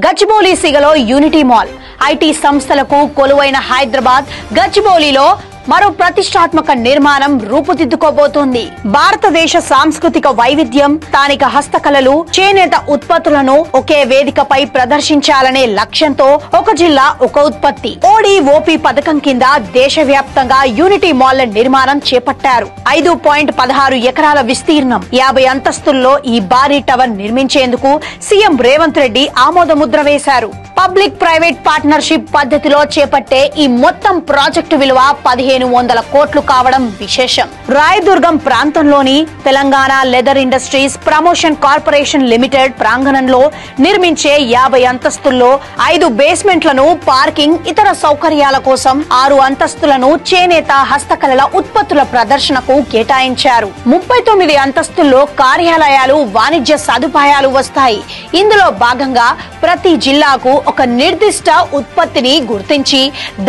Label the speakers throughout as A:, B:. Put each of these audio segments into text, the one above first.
A: Gachibowli సిగలో unity mall IT సంస్థలకు కొలువైన హైదరాబాద్ గచ్చిబౌలిలో మరో ప్రతిష్టాత్మక నిర్మాణం రూపుదిద్దుకోబోతోంది. భారతదేశ సాంస్కృతిక వైవిధ్యం, స్థానిక హస్తకళలు, చేనేత ఉత్పత్తులను ఒకే వేదికపై ప్రదర్శించాలనే లక్ష్యంతో ఒక జిల్లా ఒక ఉత్పత్తి ఓడిఓపి పథకం కింద దేశవ్యాప్తంగా యూనిటీ మాల్ నిర్మాణం చేపట్టారు. 5.16 ఎకరాల విస్తీర్ణం, 50 అంతస్తుల్లో ఈ భారీ టవర్ నిర్మించేందుకు సీఎం రేవంత్ రెడ్డి ఆమోదముద్ర వేశారు. పబ్లిక్ ప్రైవేట్ పార్ట్నర్షిప్ పద్ధతిలో చేపట్టే ఈ మొత్తం ప్రాజెక్టు విలువ 1500 కోట్లు కావడం విశేషం. రాయదుర్గం ప్రాంతంలోని Telangana leather industries promotion corporation limited ప్రాంగణంలో నిర్మించే 50 అంతస్తుల్లో 5 బేస్మెంట్లను పార్కింగ్, ఇతర సౌకర్యాల కోసం 6 అంతస్తులను చేనేత హస్తకళల ఉత్పత్తుల ప్రదర్శనకు కేటాయించారు. 39 అంతస్తుల్లో కార్యాలయాలు, వాణిజ్య సదుపాయాలు వస్తాయి. ఇందులో భాగంగా ప్రతి జిల్లాకు ఒక నిర్దిష్ట ఉత్పత్తిని గుర్తించి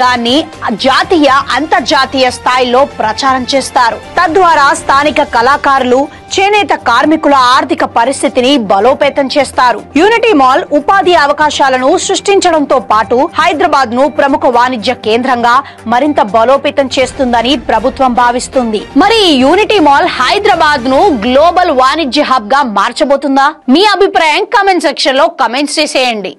A: దాన్ని జాతీయ, అంతర్జాతీయ స్థాయిలో ప్రచారం చేస్తారు. తద్వారా స్థానిక కళాకారులు, చేనేత కార్మికుల ఆర్థిక పరిస్థితిని బలోపేతం చేస్తారు. యూనిటీ మాల్ ఉపాధి అవకాశాలను సృష్టించడంతో పాటు హైదరాబాద్ ను ప్రముఖ వాణిజ్య కేంద్రంగా మరింత బలోపేతం చేస్తుందని ప్రభుత్వం భావిస్తుంది. మరి ఈ యూనిటీ మాల్ హైదరాబాద్ ను గ్లోబల్ వాణిజ్య హబ్ గా మార్చబోతుందా? మీ అభిప్రాయం కామెంట్ సెక్షన్ లో కామెంట్స్ చేసేయండి.